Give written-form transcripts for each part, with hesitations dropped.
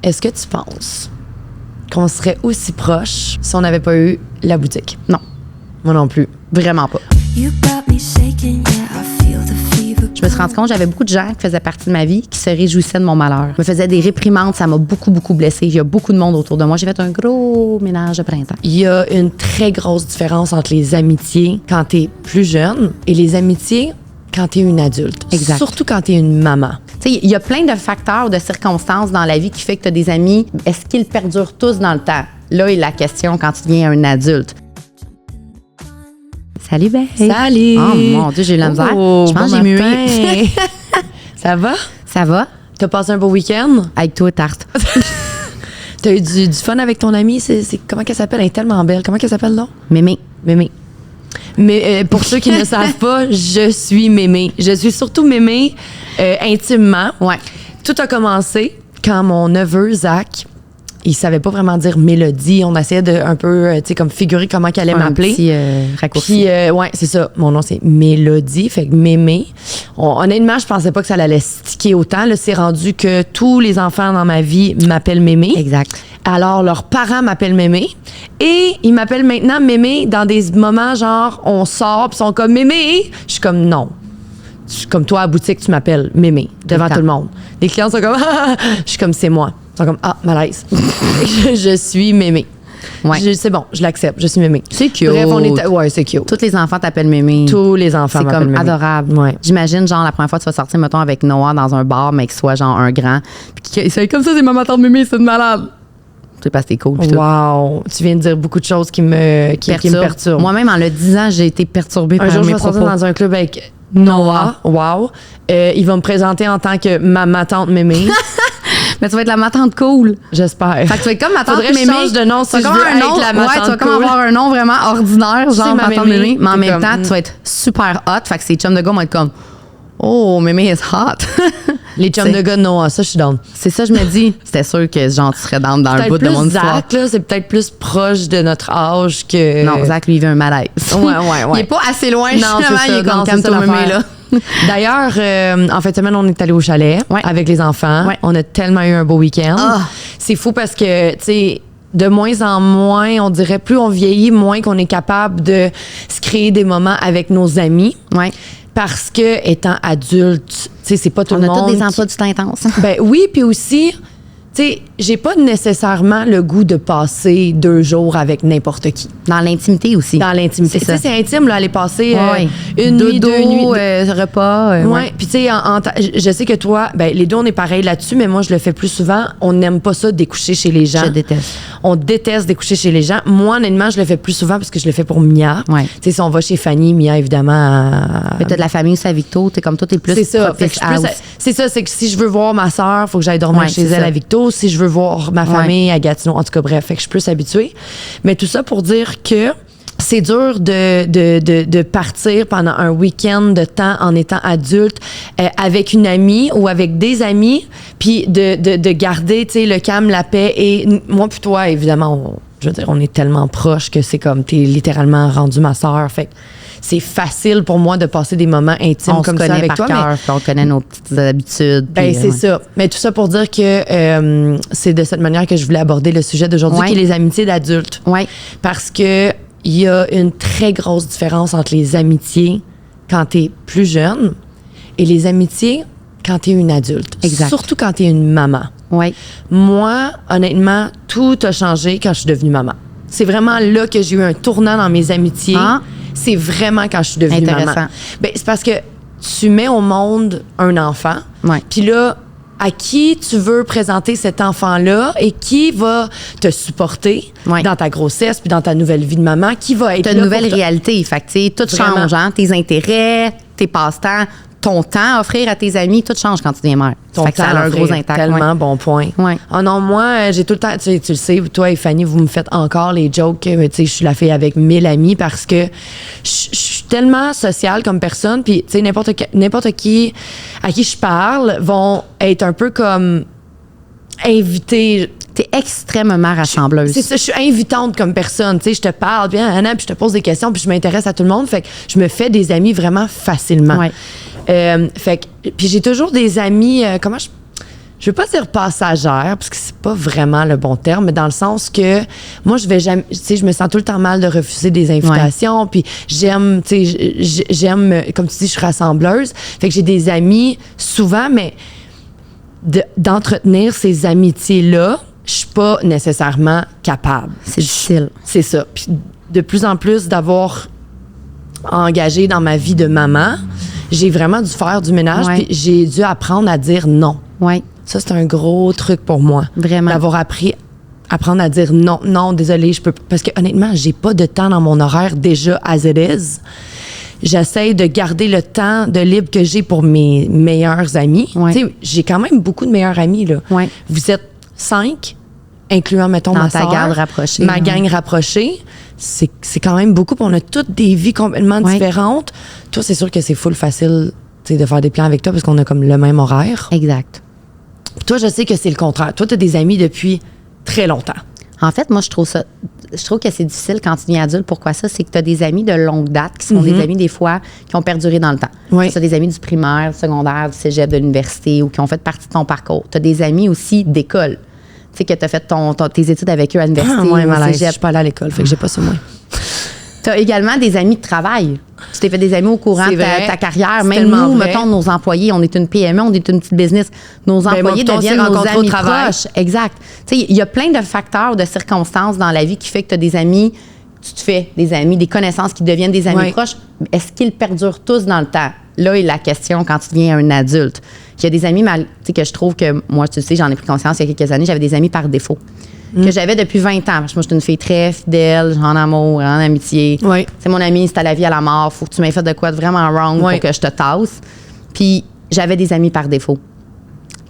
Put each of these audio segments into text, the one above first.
Est-ce que tu penses qu'on serait aussi proche si on n'avait pas eu la boutique? Non. Moi non plus. Vraiment pas. Je me suis rendu compte que j'avais beaucoup de gens qui faisaient partie de ma vie qui se réjouissaient de mon malheur. Je me faisais des réprimandes, ça m'a beaucoup blessée. Il y a beaucoup de monde autour de moi. J'ai fait un gros ménage de printemps. Il y a une très grosse différence entre les amitiés quand t'es plus jeune et les amitiés quand t'es une adulte. Exact. Surtout quand t'es une maman. Tu sais, il y a plein de facteurs, de circonstances dans la vie qui fait que tu as des amis. Est-ce qu'ils perdurent tous dans le temps? Là est la question quand tu deviens un adulte. Salut, Belle. Salut! Oh mon Dieu, j'ai eu la misère. Oh, Je pense bon que j'ai matin. mué. Ça va? Ça va? T'as passé un beau week-end? Avec toi, tarte. T'as eu du fun avec ton amie? Comment qu'elle s'appelle? Elle est tellement belle. Comment qu'elle s'appelle, là? Mémé. Mémé. Mais pour ceux qui ne savent pas, je suis Mémé. Je suis surtout Mémé intimement. Ouais. Tout a commencé quand mon neveu, Zach, il savait pas vraiment dire Mélodie. On essayait de un peu, tu sais, comme figurer comment qu'elle allait m'appeler. Un petit raccourci. Puis, ouais, c'est ça. Mon nom, c'est Mélodie, fait que Mémé. Honnêtement, je pensais pas que ça allait sticker autant. Là, c'est rendu que tous les enfants dans ma vie m'appellent Mémé. Exact. Alors, leurs parents m'appellent Mémé. Et ils m'appellent maintenant Mémé dans des moments genre, on sort, puis ils sont comme Mémé. Je suis comme non. Je suis comme toi à la boutique, tu m'appelles Mémé devant tout le monde. Les clients sont comme ah! Je suis comme c'est moi. Ils sont comme ah, malaise. Je suis Mémé. Ouais. C'est bon, je l'accepte, je suis Mémé. C'est cute. Bref, ouais, c'est cute. Tous les enfants t'appellent Mémé. Tous les enfants C'est m'appellent comme Mémé. adorable. Ouais. J'imagine, genre, la première fois que tu vas sortir, mettons, avec Noah dans un bar, mais qu'il soit, genre, un grand. Puis c'est comme ça, c'est maman tante Mémé, c'est une malade. C'est parce que c'est cool. Puis tout. Wow, tu viens de dire beaucoup de choses qui me perturbent. Moi-même, en le disant, j'ai été perturbée Un par jour, je mes vais sortir propos. dans un club avec Noah. Wow. Il va me présenter en tant que ma tante Mémé. Mais tu vas être la ma tante cool. J'espère. Fait que tu vas être comme ma tante Faudrait que je change change de nom si Tu vas je comme veux un nom, être la ma ouais, tu vas tante comme cool. avoir un nom vraiment ordinaire, C'est genre ma ma tante Mémé. Mémé. Mais en C'est même comme, temps, tu vas être super hot. Fait que ces chums de gars vont être comme oh, Mémé is hot. Les chums de gars de Noah, ça, je suis down. C'est ça, je me dis. C'était sûr que genre, tu serais dans un Peut-être bout de plus mon histoire. Zach, là, c'est peut-être plus proche de notre âge que... Non, Zach, lui, il veut un malaise. Ouais. Il est pas assez loin, Non, justement. c'est Il ça. est comme Non, c'est calme ça toi, Mémé, l'affaire. là. D'ailleurs, en fin de semaine, on est allé au chalet Ouais. avec les enfants. Ouais. On a tellement eu un beau week-end. Ah. C'est fou parce que, tu sais, de moins en moins, on dirait, plus on vieillit, moins qu'on est capable de se créer des moments avec nos amis. Ouais. Parce que, étant adulte, tu sais, c'est pas tout On le a monde. tous des emplois du temps intense. Ben oui, puis aussi, tu sais, j'ai pas nécessairement le goût de passer 2 jours avec n'importe qui. Dans l'intimité aussi. Dans l'intimité. C'est Tu sais, ça. c'est intime, là, aller passer Ouais. une nuit, Dodo, 2 nuits. repas. Ouais. Puis tu sais, je sais que toi, ben les deux, on est pareil là-dessus, mais moi, je le fais plus souvent. On n'aime pas ça découcher chez les gens. Je déteste. On déteste découcher chez les gens. Moi, honnêtement, je le fais plus souvent parce que je le fais pour Mia. Ouais. Tu sais, si on va chez Fanny, Mia, évidemment... Mais t'as de la famille aussi à Victo. T'es comme toi, t'es plus C'est ça. Fait que propice je suis plus- house. c'est ça, c'est que si je veux voir ma sœur, faut que j'aille dormir Ouais, chez c'est elle ça. à Victo. Si je veux voir ma famille à Gatineau, en tout cas, bref, fait que je suis plus habituée. Mais tout ça pour dire que c'est dur de partir pendant un week-end de temps en étant adulte avec une amie ou avec des amis, puis de garder, tu sais, le calme, la paix. Et moi puis toi, évidemment, je veux dire, on est tellement proches que c'est comme, t'es littéralement rendu ma sœur. Fait que c'est facile pour moi de passer des moments intimes On comme se ça connaît avec par toi. cœur, puis on connaît nos petites habitudes. Ben, puis, c'est ça. Mais tout ça pour dire que c'est de cette manière que je voulais aborder le sujet d'aujourd'hui, Ouais. qui est les amitiés d'adultes. Ouais. Parce que il y a une très grosse différence entre les amitiés quand t'es plus jeune et les amitiés quand t'es une adulte. Exact. Surtout quand t'es une maman. Ouais. Moi, honnêtement, tout a changé quand je suis devenue maman. C'est vraiment là que j'ai eu un tournant dans mes amitiés. Ah. C'est vraiment quand je suis devenue Intéressant. maman. Ben, c'est parce que tu mets au monde un enfant, Ouais. puis là, à qui tu veux présenter cet enfant-là et qui va te supporter Ouais. dans ta grossesse puis dans ta nouvelle vie de maman, qui va être T'as là une nouvelle pour te- réalité. Fait que, tu sais, tout Vraiment. change, hein? Tes intérêts, tes passe-temps, ton temps à offrir à tes amis, tout change quand tu deviens mère. Ton Fait que ça temps a un gros offrir. impact. Tellement ouais. bon point. Ouais. Oh non, moi, j'ai tout le temps, tu le sais, toi et Fanny, vous me faites encore les jokes que, tu sais, je suis la fille avec 1000 amis parce que je suis tellement sociale comme personne, puis, tu sais, n'importe qui à qui je parle vont être un peu comme invités. T'es extrêmement rassembleuse. C'est ça, je suis invitante comme personne. Tu sais, je te parle, puis je te pose des questions, puis je m'intéresse à tout le monde. Fait que je me fais des amis vraiment facilement. Ouais. Fait que, puis j'ai toujours des amis, je veux pas dire passagère, parce que c'est pas vraiment le bon terme, mais dans le sens que moi, je vais jamais, tu sais, je me sens tout le temps mal de refuser des invitations, puis j'aime, tu sais, j'aime, comme tu dis, je suis rassembleuse. Fait que j'ai des amis souvent, mais d'entretenir ces amitiés-là, je suis pas nécessairement capable. C'est difficile. C'est ça. Puis de plus en plus d'avoir engagé dans ma vie de maman, j'ai vraiment dû faire du ménage, puis j'ai dû apprendre à dire non. Oui. Ça, c'est un gros truc pour moi. Vraiment. D'avoir apprendre à dire non, non, désolé, je peux pas. Parce que honnêtement, j'ai pas de temps dans mon horaire déjà as it is. J'essaie de garder le temps de libre que j'ai pour mes meilleurs amis. Ouais. Tu sais, j'ai quand même beaucoup de meilleurs amis, là. Ouais. Vous êtes 5, incluant, mettons, Dans ma ta sœur, garde rapprochée. ma gang rapprochée. C'est quand même beaucoup. Puis on a toutes des vies complètement différentes. Toi, c'est sûr que c'est full facile, tu sais, de faire des plans avec toi parce qu'on a comme le même horaire. Exact. Puis toi, je sais que c'est le contraire. Toi, tu as des amis depuis très longtemps. En fait, moi, je trouve que c'est difficile quand tu deviens adulte. Pourquoi ça? C'est que tu as des amis de longue date qui sont des amis, des fois, qui ont perduré dans le temps. Oui. Tu as des amis du primaire, du secondaire, du cégep, de l'université ou qui ont fait partie de ton parcours. Tu as des amis aussi d'école. Tu sais, que tu as fait tes études avec eux à l'université ou au Je cégep. suis pas allée à l'école, fait que j'ai pas ça, moi. Tu as également des amis de travail. Tu t'es fait des amis au courant C'est de vrai. ta carrière. C'est Même tellement nous, vrai. mettons, nos employés, on est une PME, on est une petite business. Nos moi, employés puis on s'est deviennent nos rencontrés au amis travail. proches. Exact. Tu sais, il y a plein de facteurs, de circonstances dans la vie qui fait que tu as des amis, tu te fais des amis, des connaissances qui deviennent des amis Ouais. proches. Est-ce qu'ils perdurent tous dans le temps? Là est la question quand tu deviens un adulte. Il y a des amis, tu sais, que je trouve que, moi, tu sais, j'en ai pris conscience il y a quelques années, j'avais des amis par défaut. Que j'avais depuis 20 ans. Parce que moi, je suis une fille très fidèle, en amour, en amitié. Oui. C'est mon ami, c'est à la vie, à la mort. Faut que tu m'aies fait de quoi de vraiment wrong Oui. pour que je te tasse. Puis j'avais des amis par défaut.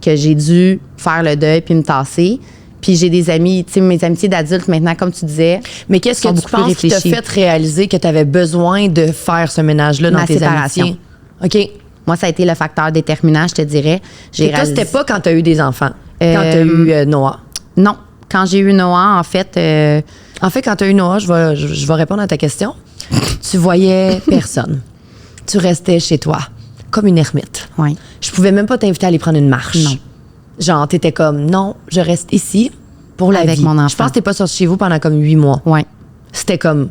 Que j'ai dû faire le deuil puis me tasser. Puis j'ai des amis, tu sais, mes amitiés d'adultes maintenant, comme tu disais. Mais qu'est-ce que sont tu beaucoup plus penses qui t'a réfléchies. fait réaliser que tu avais besoin de faire ce ménage-là dans Ma tes séparation. amitiés? OK. Moi, ça a été le facteur déterminant, je te dirais. Et toi, c'était pas quand tu as eu des enfants, quand tu as eu Noah. Non. Quand j'ai eu Noah, en fait. En fait, quand tu as eu Noah, je vais répondre à ta question. Tu voyais personne. Tu restais chez toi, comme une ermite. Oui. Je pouvais même pas t'inviter à aller prendre une marche. Non. Genre, t'étais comme, non, je reste ici pour la Avec vie. mon enfant. Je pense que t'es pas sortie chez vous pendant comme 8 mois. Oui. C'était comme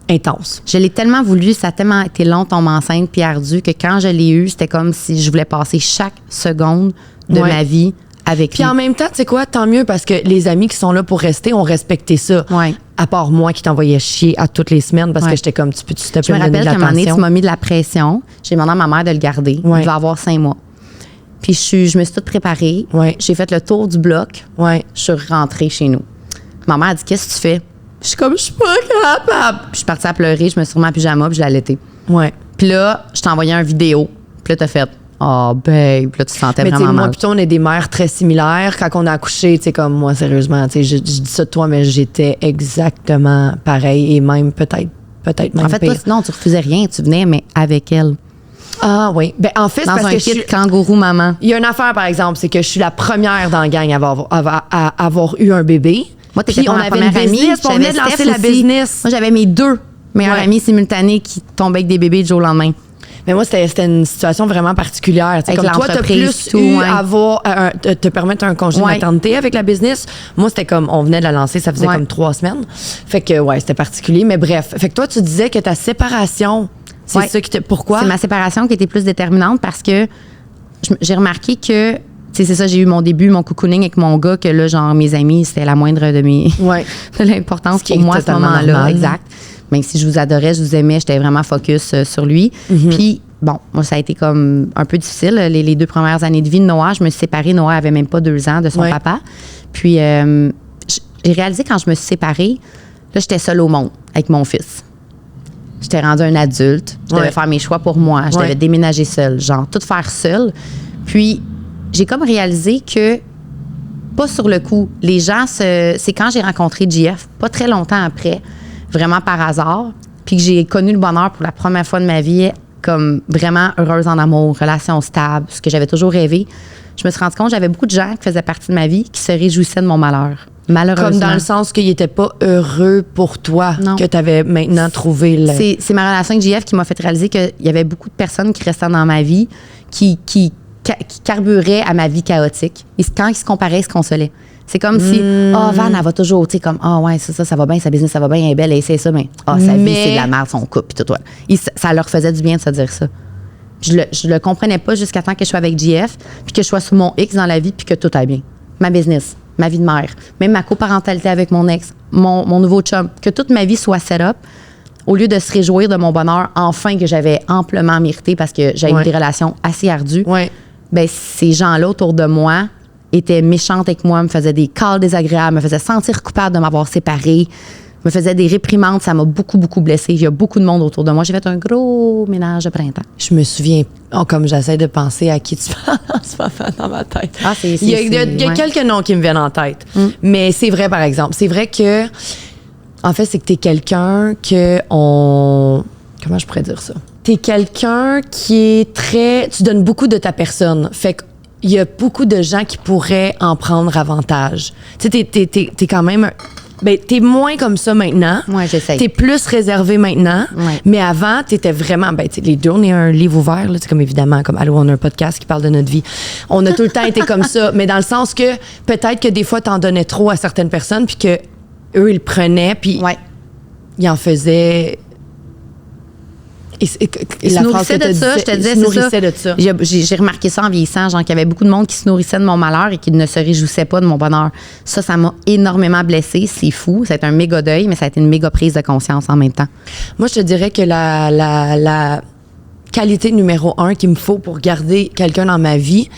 intense. Je l'ai tellement voulu, ça a tellement été long, tomber enceinte, puis ardu, que quand je l'ai eu, c'était comme si je voulais passer chaque seconde de Ouais. ma vie avec Puis lui. en même temps, tu sais quoi, tant mieux parce que les amis qui sont là pour rester ont respecté ça. Ouais. À part moi qui t'envoyais chier à toutes les semaines parce Ouais. que j'étais comme, tu peux te Je me me donner rappelle de qu'à un moment donné, tu l'attention. m'as mis de la pression. J'ai demandé à ma mère de le garder. Ouais. Il va avoir 5 mois. Puis je me suis toute préparée. Ouais. J'ai fait le tour du bloc. Ouais. Je suis rentrée chez nous. Ma mère a dit, qu'est-ce que tu fais? Je suis comme, je suis pas capable. Puis je suis partie à pleurer. Je me suis remis en pyjama puis je l'ai allaité. Ouais. Puis là, je t'ai envoyé une vidéo. Puis là, t'as fait, oh, babe. Puis là, tu te sentais Mais tu sais, vraiment moi mal. plutôt, on est des mères très similaires. Quand on a accouché, tu sais, comme moi, sérieusement, tu sais, je dis ça de toi, mais j'étais exactement pareil et même peut-être même En fait, pire. toi, non, tu refusais rien. Tu venais, mais avec elle. Ah oui. Ben, en fait, c'est Dans parce un que je kit suis... kangourou maman. Il y a une affaire, par exemple, c'est que je suis la première dans la gang à avoir eu un bébé. Moi, t'étais Puis pas on ma avait une première amie. business, puis on venait de J'avais lancer Steph la aussi. business. Moi, j'avais mes 2 meilleurs Ouais. amis simultanés qui tombaient avec des bébés du jour au lendemain. Mais moi, c'était une situation vraiment particulière. Tu sais, Avec comme toi, t'as l'entreprise, plus tout, eu ouais. à avoir, te permettre un congé de Ouais. maternité avec la business. Moi, c'était comme, on venait de la lancer, ça faisait Ouais. comme 3 semaines. Fait que, ouais, c'était particulier. Mais bref. Fait que toi, tu disais que ta séparation, c'est Ouais. ça qui te. Pourquoi? C'est ma séparation qui était plus déterminante parce que j'ai remarqué que, tu sais, c'est ça, j'ai eu mon début, mon cocooning avec mon gars, que là, genre, mes amis, c'était la moindre de mes. Ouais. de l'importance Ce qui pour est moi à ce totalement moment-là. normal. Exact. Même si je vous adorais, je vous aimais, j'étais vraiment focus sur lui. Puis, bon, moi, ça a été comme un peu difficile. Les 2 premières années de vie de Noah, je me suis séparée. Noah avait même pas 2 ans de son Ouais. papa. Puis, j'ai réalisé quand je me suis séparée, là, j'étais seule au monde avec mon fils. J'étais rendue un adulte. Je devais Ouais. faire mes choix pour moi. Je Ouais. devais déménager seule, genre, tout faire seule. Puis, j'ai comme réalisé que pas sur le coup. Les gens, c'est quand j'ai rencontré JF, pas très longtemps après, vraiment par hasard, puis que j'ai connu le bonheur pour la première fois de ma vie, comme vraiment heureuse en amour, relation stable, ce que j'avais toujours rêvé. Je me suis rendu compte que j'avais beaucoup de gens qui faisaient partie de ma vie qui se réjouissaient de mon malheur. Malheureusement. Comme dans le sens qu'il n'était pas heureux pour toi, Non. que tu avais maintenant trouvé le. C'est ma relation avec JF qui m'a fait réaliser qu'il y avait beaucoup de personnes qui restaient dans ma vie qui qui carburait à ma vie chaotique. Et quand il se comparait, il se consolait. C'est comme si, Van, elle va toujours, tu sais, comme, ouais, ça va bien, sa business, ça va bien, elle est belle, elle essaie ça, mais, sa vie, c'est de la merde, son couple, puis tout, ouais. Ça leur faisait du bien de se dire ça. Je le comprenais pas jusqu'à temps que je sois avec JF, puis que je sois sur mon X dans la vie, puis que tout aille bien. Ma business, ma vie de mère, même ma coparentalité avec mon ex, mon nouveau chum, que toute ma vie soit set-up, au lieu de se réjouir de mon bonheur, enfin que j'avais amplement mérité parce que j'avais eu des relations assez ardues, ben ces gens-là autour de moi étaient méchantes avec moi, me faisaient des calls désagréables, me faisaient sentir coupable de m'avoir séparée, me faisaient des réprimandes. Ça m'a beaucoup, beaucoup blessée. Il y a beaucoup de monde autour de moi. J'ai fait un gros ménage de printemps. Je me souviens, comme j'essaie de penser à qui tu parles en ce moment dans ma tête. Il y a quelques noms qui me viennent en tête. Mais c'est vrai, par exemple. C'est vrai que, en fait, c'est que t'es quelqu'un comment je pourrais dire ça? T'es quelqu'un qui est très... Tu donnes beaucoup de ta personne. Fait que il y a beaucoup de gens qui pourraient en prendre avantage. Tu sais, t'es quand même... Ben, t'es moins comme ça maintenant. Ouais, j'essaie. T'es plus réservé maintenant. Ouais. Mais avant, t'étais vraiment... Ben, les deux, on est un livre ouvert. Là, c'est comme évidemment, comme Allô, on a un podcast qui parle de notre vie. On a tout le temps été comme ça. Mais dans le sens que peut-être que des fois, t'en donnais trop à certaines personnes puis que eux, ils le prenaient puis ils en faisaient... Ils se nourrissaient de ça, je te disais, c'est ça. J'ai remarqué ça en vieillissant, genre qu'il y avait beaucoup de monde qui se nourrissait de mon malheur et qui ne se réjouissait pas de mon bonheur. Ça m'a énormément blessée. C'est fou. Ça a été un méga deuil, mais ça a été une méga prise de conscience en même temps. Moi, je te dirais que la qualité numéro 1 qu'il me faut pour garder quelqu'un dans ma vie,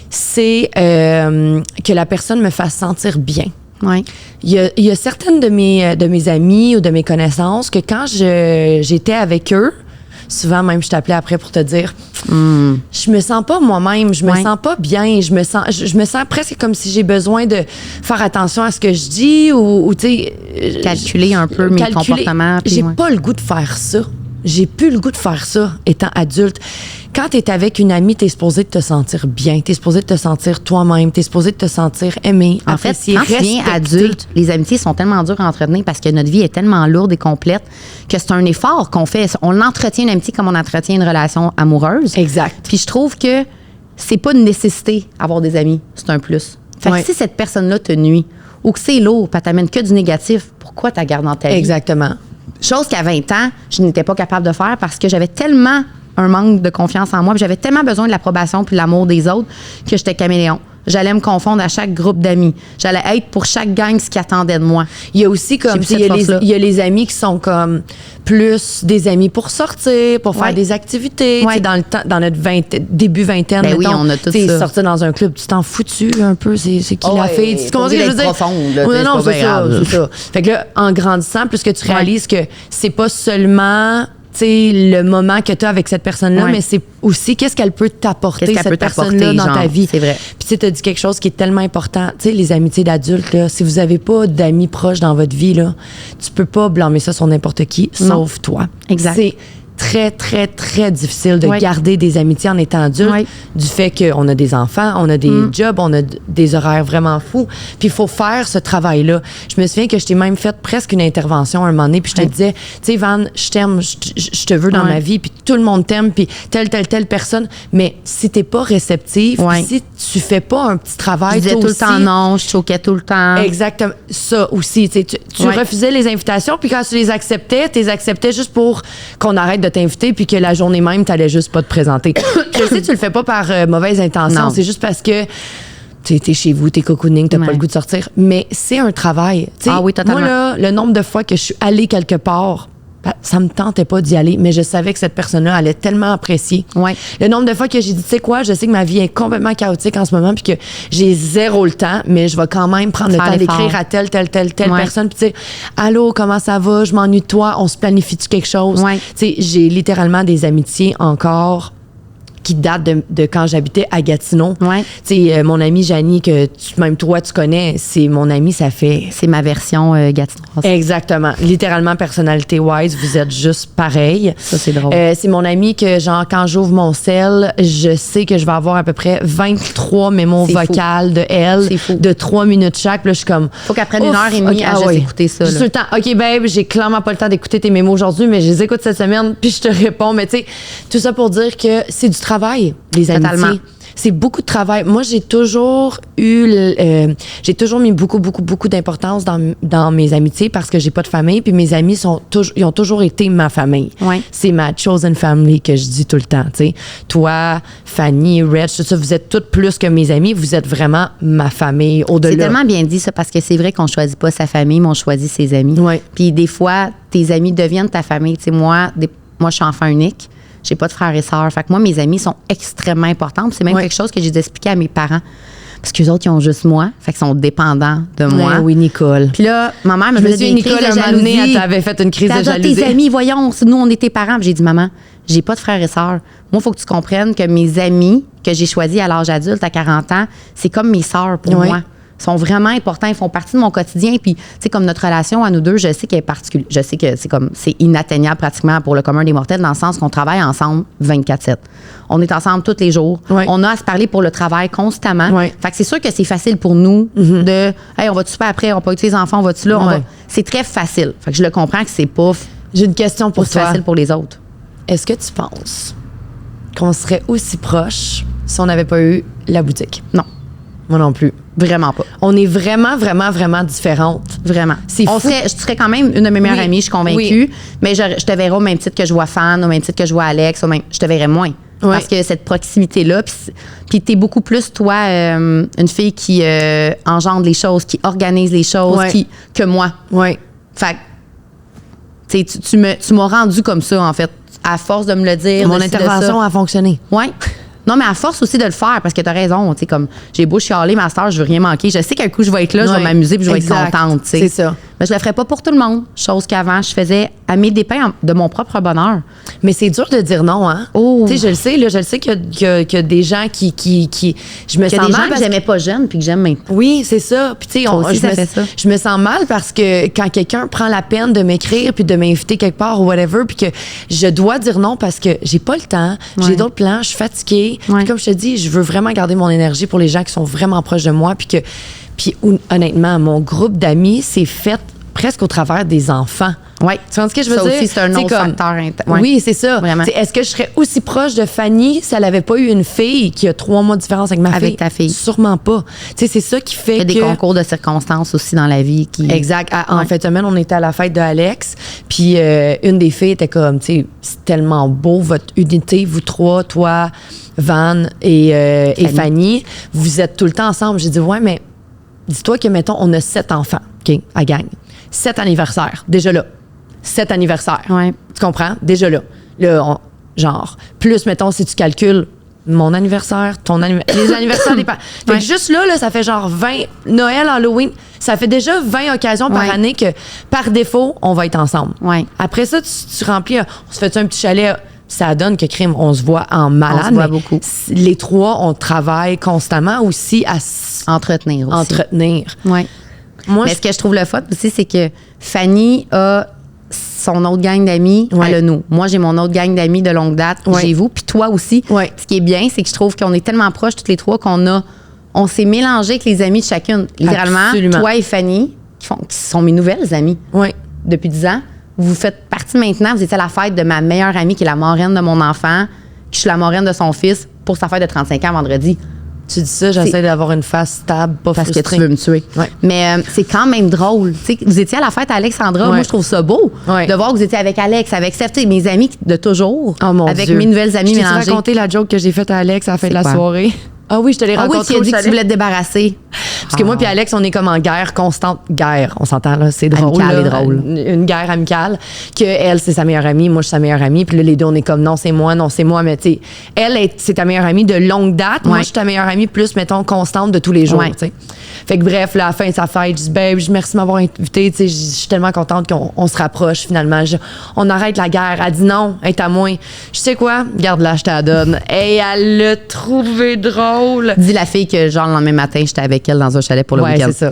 c'est que la personne me fasse sentir bien. Ouais. Il y a certaines de mes amies ou de mes connaissances que quand j'étais avec eux, souvent même je t'appelais après pour te dire je me sens pas moi-même, je me sens pas bien, je me sens presque comme si j'ai besoin de faire attention à ce que je dis ou tu sais calculer un peu mes comportements. J'ai pas le goût de faire ça. J'ai plus le goût de faire ça étant adulte. Quand t'es avec une amie, t'es supposé de te sentir bien, t'es supposé de te sentir toi-même, t'es supposé de te sentir aimé, apprécié, respecté. Quand tu viens adulte, les amitiés sont tellement dures à entretenir parce que notre vie est tellement lourde et complète que c'est un effort qu'on fait. On l'entretient une amitié comme on entretient une relation amoureuse. Exact. Puis je trouve que c'est pas une nécessité avoir des amis, c'est un plus. Fait que si cette personne-là te nuit ou que c'est lourd, puis t'amène que du négatif, pourquoi tu la gardes dans ta vie? Exactement. Chose qu'à 20 ans, je n'étais pas capable de faire parce que j'avais tellement un manque de confiance en moi, puis j'avais tellement besoin de l'approbation puis de l'amour des autres que j'étais caméléon. J'allais me confondre à chaque groupe d'amis. J'allais être pour chaque gang ce qui attendait de moi. Il y a aussi comme il y a les amis qui sont comme plus des amis pour sortir, pour faire des activités, dans le temps, dans notre début vingtaine. Ben oui, on a tout ça. Sortir dans un club, tu t'en fous-tu un peu, c'est qui l'a fait. Tu comprends ce que je veux dire? Profonde, là, non, c'est ça. Fait que là, en grandissant, plus que tu réalises que c'est pas seulement le moment que tu as avec cette personne-là, mais c'est aussi qu'est-ce qu'elle peut t'apporter, cette personne-là, dans ta vie. C'est vrai. Puis tu as dit quelque chose qui est tellement important. Tu sais, les amitiés d'adultes, là, si vous avez pas d'amis proches dans votre vie, là, tu peux pas blâmer ça sur n'importe qui, sauf toi. Exact. C'est très, très, très difficile de garder des amitiés en étant adulte, du fait qu'on a des enfants, on a des jobs, on a des horaires vraiment fous. Puis il faut faire ce travail-là. Je me souviens que je t'ai même fait presque une intervention à un moment donné, puis je te disais, tu sais, Van, je t'aime, je te veux dans ma vie, puis tout le monde t'aime, puis telle personne. Mais si t'es pas réceptive, puis si tu fais pas un petit travail, je disais tout le temps non, je choquais tout le temps. Exactement. Ça aussi, tu refusais les invitations, puis quand tu les acceptais, tu les acceptais juste pour qu'on arrête de t'inviter puis que la journée même, t'allais juste pas te présenter. Je sais, tu le fais pas par mauvaise intention. C'est juste parce que t'es chez vous, t'es cocooning, t'as pas le goût de sortir. Mais c'est un travail. Oui, totalement. Moi, là, le nombre de fois que je suis allée quelque part, ça me tentait pas d'y aller, mais je savais que cette personne-là allait tellement apprécier. Le nombre de fois que j'ai dit, tu sais quoi, je sais que ma vie est complètement chaotique en ce moment puis que j'ai zéro le temps, mais je vais quand même prendre le temps d'écrire à telle personne puis tu sais, allô, comment ça va, je m'ennuie de toi, on se planifie-tu quelque chose? Tu sais, j'ai littéralement des amitiés encore qui date de quand j'habitais à Gatineau. Tu sais, mon amie Janie, que même toi, tu connais, c'est mon amie, ça fait... C'est ma version gatinoise. Exactement. Littéralement, personnalité-wise, vous êtes juste pareil. Ça, c'est drôle. C'est mon amie que, genre, quand j'ouvre mon cell, je sais que je vais avoir à peu près 23 mémos vocales de elle, de 3 minutes chaque. Puis là, je suis comme... Faut qu'elle prenne 1h30 à juste écouter ça. Juste tout le temps. OK, babe, j'ai clairement pas le temps d'écouter tes mémos aujourd'hui, mais je les écoute cette semaine, puis je te réponds. Mais tu sais, tout ça pour dire que c'est du travail, les amitiés. c'est beaucoup de travail. Moi, j'ai toujours mis beaucoup d'importance dans mes amitiés parce que j'ai pas de famille, puis mes amis ils ont toujours été ma famille. Ouais. C'est ma chosen family que je dis tout le temps, tu sais. Toi, Fanny, Reg, tout ça, vous êtes toutes plus que mes amis, vous êtes vraiment ma famille au-delà. C'est tellement bien dit ça, parce que c'est vrai qu'on choisit pas sa famille, mais on choisit ses amis. Ouais. Puis des fois, tes amis deviennent ta famille. Tu sais, moi, je suis enfant unique. J'ai pas de frères et sœurs. Fait que moi, mes amis sont extrêmement importants. C'est même quelque chose que j'ai expliqué à mes parents. Parce qu'eux autres, ils ont juste moi. Fait qu'ils sont dépendants de moi. Oui, Nicole. Puis là, ma mère me faisait des crises de jalousie. Elle t'avait fait une crise de jalousie. Tes amis, voyons, nous, on est tes parents. Puis j'ai dit, maman, j'ai pas de frères et sœurs. Moi, il faut que tu comprennes que mes amis que j'ai choisis à l'âge adulte, à 40 ans, c'est comme mes sœurs pour moi. Ils sont vraiment importants, ils font partie de mon quotidien. Puis, tu sais, comme notre relation à nous deux, je sais qu'elle est particulière. Je sais que c'est inatteignable pratiquement pour le commun des mortels, dans le sens qu'on travaille ensemble 24/7. On est ensemble tous les jours. Ouais. On a à se parler pour le travail constamment. Ouais. Fait que c'est sûr que c'est facile pour nous de, hey, on va-tu super après, on va-tu les enfants, on va-tu là, c'est très facile. Fait que je le comprends que c'est pas J'ai une question pour toi. facile pour les autres. Est-ce que tu penses qu'on serait aussi proche si on n'avait pas eu la boutique? Non. Moi non plus. Vraiment pas. On est vraiment différentes. Vraiment. C'est fou. Je serais quand même une de mes meilleures amies, je suis convaincue. Oui. Mais je te verrais au même titre que je vois Fan, au même titre que je vois Alex, je te verrais moins. Parce que cette proximité-là, puis t'es beaucoup plus, toi, une fille qui engendre les choses, qui organise les choses, que moi. Oui. Fait que, tu m'as rendu comme ça, en fait, à force de me le dire. Mon intervention a fonctionné. Oui. Non, mais à force aussi de le faire, parce que t'as raison, tu sais, comme, j'ai beau chialer, ma star, je veux rien manquer. Je sais qu'un coup, je vais être là, je vais m'amuser puis je vais être contente, tu sais. C'est ça. Mais je le ferais pas pour tout le monde. Chose qu'avant, je faisais à mes dépens de mon propre bonheur. Mais c'est dur de dire non, hein? Oh. Tu sais, je le sais, là, je le sais qu'il y a des gens qui je me Il y a sens des mal gens que j'aimais pas jeune puis que j'aime maintenant. Oui, c'est ça. Puis tu sais, Toi aussi, ça fait ça. je me sens mal parce que quand quelqu'un prend la peine de m'écrire puis de m'inviter quelque part ou whatever, puis que je dois dire non parce que j'ai pas le temps, j'ai d'autres plans, je suis fatiguée. Puis comme je te dis, je veux vraiment garder mon énergie pour les gens qui sont vraiment proches de moi, puis honnêtement, mon groupe d'amis s'est fait presque au travers des enfants. Oui. Tu vois ce que je veux ça dire? aussi, c'est un autre facteur. Oui, c'est ça. Vraiment. Est-ce que je serais aussi proche de Fanny si elle n'avait pas eu une fille qui a 3 mois de différence avec ma fille? Avec ta fille. Sûrement pas. Tu sais, c'est ça qui fait Il y a des concours de circonstances aussi dans la vie. Exact. En fin de semaine, on était à la fête de Alex, puis une des filles était comme, tu sais, c'est tellement beau, votre unité, vous trois, toi, Van et Fanny, vous êtes tout le temps ensemble. J'ai dit, ouais, mais dis-toi que, mettons, on a 7 enfants, OK, à gang. 7 anniversaires, déjà là. 7 anniversaires. Ouais. Tu comprends? Déjà là. Là, genre, plus, mettons, si tu calcules mon anniversaire, les anniversaires des parents. Fait que juste là, ça fait genre 20, Noël, Halloween, ça fait déjà 20 occasions par année que, par défaut, on va être ensemble. Ouais. Après ça, tu remplis, on se fait un petit chalet, ça donne que crime, on se voit en malade. On se voit beaucoup. Les 3, on travaille constamment aussi à entretenir aussi. Entretenir. Ouais. Moi, mais ce que je trouve le fun aussi, c'est que Fanny a son autre gang d'amis, elle a nous. Moi, j'ai mon autre gang d'amis de longue date, j'ai vous, puis toi aussi. Ce qui est bien, c'est que je trouve qu'on est tellement proches, toutes les 3, on s'est mélangé avec les amis de chacune. Littéralement, absolument. Toi et Fanny, qui sont mes nouvelles amies depuis 10 ans. Vous faites partie maintenant, vous étiez à la fête de ma meilleure amie, qui est la marraine de mon enfant, qui je suis la marraine de son fils, pour sa fête de 35 ans vendredi. Tu dis ça, j'essaie d'avoir une face stable, pas parce frustrée. que tu veux me tuer. Mais c'est quand même drôle. T'sais, vous étiez à la fête à Alexandra. Moi, je trouve ça beau de voir que vous étiez avec Alex, avec Steph, mes amis de toujours, avec mes nouvelles amies mélangées. Je t'ai raconté la joke que j'ai faite à Alex à la fin de la soirée. Ah oui, je te l'ai raconté. Ah oui, tu as dit que tu voulais te débarrasser. Parce que moi puis Alex, on est comme en guerre constante. Guerre, on s'entend là, c'est drôle. Amicale et drôle. Une guerre amicale. Que elle, c'est sa meilleure amie, moi, je suis sa meilleure amie. Puis là, les deux, on est comme non, c'est moi. Mais tu sais, c'est ta meilleure amie de longue date. Moi, je suis ta meilleure amie plus, mettons, constante de tous les jours. Tu sais. Fait que bref, là, à la fin de sa fête, je dis, babe, merci de m'avoir invité. Tu sais, je suis tellement contente qu'on se rapproche finalement. On arrête la guerre. Elle dit non, elle est à moi. Je sais quoi? Garde-la, je te la donne. Et elle l'a trouvé drôle. Dis la fille que, genre, le lendemain matin, j'étais avec elle dans un chalet pour le week-end. C'est ça.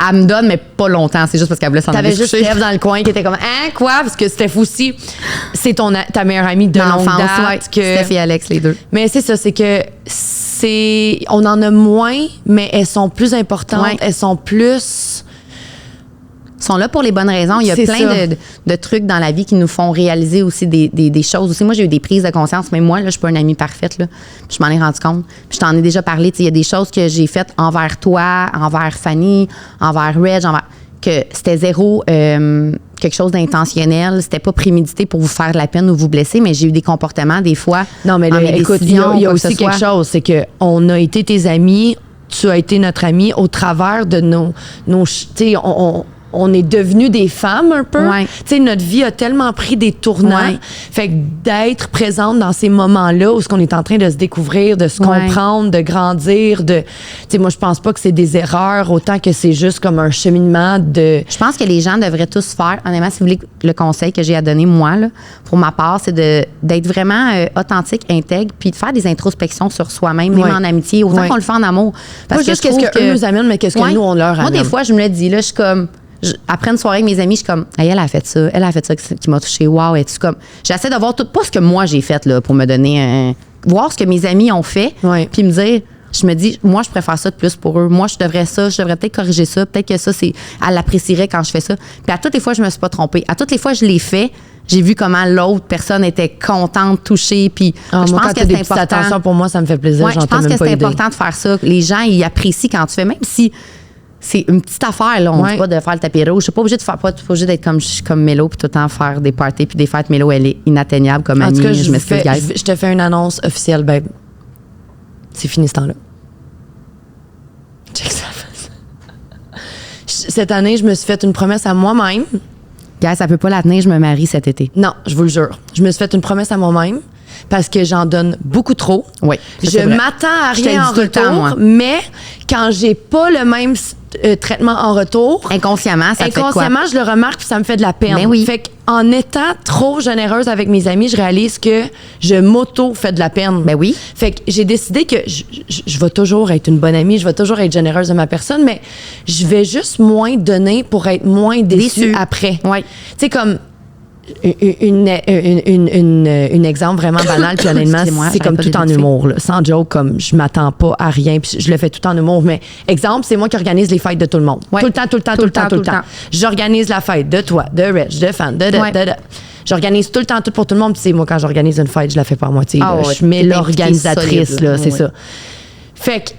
Elle me donne, mais pas longtemps. C'est juste parce qu'elle voulait s'en aller. T'avais juste Steph dans le coin qui était comme, hein, quoi? Parce que Steph aussi, c'est ta meilleure amie de longue date. Steph et Alex, les deux. Mais c'est ça, c'est que on en a moins, mais elles sont plus importantes. Elles sont plus sont là pour les bonnes raisons. Il y a C'est plein ça. de trucs dans la vie qui nous font réaliser aussi des choses. Aussi, moi, j'ai eu des prises de conscience, mais moi, là, je suis pas une amie parfaite, là. Puis je m'en ai rendu compte. Puis je t'en ai déjà parlé. Tu sais, il y a des choses que j'ai faites envers toi, envers Fanny, envers Reg, que c'était zéro quelque chose d'intentionnel. C'était pas prémédité pour vous faire de la peine ou vous blesser, mais j'ai eu des comportements, des fois. Non, mais dans là, mes écoute, il y a, décisions, il y a quoi que ce aussi quelque soit. chose, c'est qu'on a été tes amis, tu as été notre ami au travers de nos tu sais, on est devenus des femmes un peu. Ouais. Tu sais, notre vie a tellement pris des tournants. Ouais. Fait que d'être présente dans ces moments-là où ce qu'on est en train de se découvrir, de se Ouais. comprendre, de grandir, tu sais, moi, je pense pas que c'est des erreurs autant que c'est juste comme un cheminement de... Je pense que les gens devraient tous faire, honnêtement, si vous voulez, le conseil que j'ai à donner, moi, là, pour ma part, c'est d'être vraiment authentique, intègre, puis de faire des introspections sur soi-même, même Ouais. en amitié, autant Ouais. qu'on le fait en amour. Pas juste je qu'est-ce trouve qu'eux nous amènent, mais qu'est-ce que Ouais. nous, on leur amène. Moi, des fois, je me le dis, là, je suis comme... après une soirée avec mes amis, je suis comme, hey, elle a fait ça qui m'a touchée. Wow, et tu comme, j'essaie de voir tout, pas ce que moi j'ai fait là, pour me donner voir ce que mes amis ont fait, Ouais. puis me dire, je me dis, moi, je préfère ça de plus pour eux. Moi, je devrais peut-être corriger ça. Peut-être que ça, elle l'apprécierait quand je fais ça. Puis à toutes les fois, je me suis pas trompée. À toutes les fois, je l'ai fait. J'ai vu comment l'autre personne était contente, touchée. Puis Ah, je moi, pense quand que t'as des c'est petites important. attentions pour moi, ça me fait plaisir. Ouais, J'en je pense ai que même pas c'est idée. important de faire ça. Les gens, ils apprécient quand tu fais, même si c'est une petite affaire, là. On Ouais. dit pas de faire le tapis rouge. Je suis pas obligée de faire, pas obligée d'être comme Mélo, puis tout le temps faire des parties, puis des fêtes. Mélo, elle est inatteignable comme En amie. tout cas, je m'excuse, guys. je te fais une annonce officielle, babe. C'est fini ce temps-là. Check ça. Cette année, je me suis fait une promesse à moi-même. Guys, ça peut pas la tenir, je me marie cet été. Non, je vous le jure. Je me suis fait une promesse à moi-même parce que j'en donne beaucoup trop. Oui, ça, Je c'est vrai. m'attends à Je te rien le en dis tout le temps, retour, moi. mais quand j'ai pas le même traitement en retour, Inconsciemment, ça te fait quoi? inconsciemment, je le remarque puis ça me fait de la peine. Ben oui. Fait qu'en étant trop généreuse avec mes amis, je réalise que je m'auto-fais de la peine. Ben oui. Fait que j'ai décidé que je vais toujours être une bonne amie, je vais toujours être généreuse de ma personne, mais je vais juste moins donner pour être moins déçue Déçue. après. Ouais. Tu sais, comme une exemple vraiment banal, puis honnêtement, Excusez-moi, c'est comme j'arrête tout pas en de humour. Là. Sans joke, comme je m'attends pas à rien, puis je le fais tout en humour. Mais exemple, c'est moi qui organise les fêtes de tout le monde. Ouais. Tout le temps. J'organise la fête de toi, de Reg, de Fan, de. J'organise tout le temps tout pour tout le monde. Puis c'est moi, quand j'organise une fête, je la fais pas à moitié. Ah là. ouais, Je mets t'es l'organisatrice, impliquée là, solide, c'est là. ça. Fait que,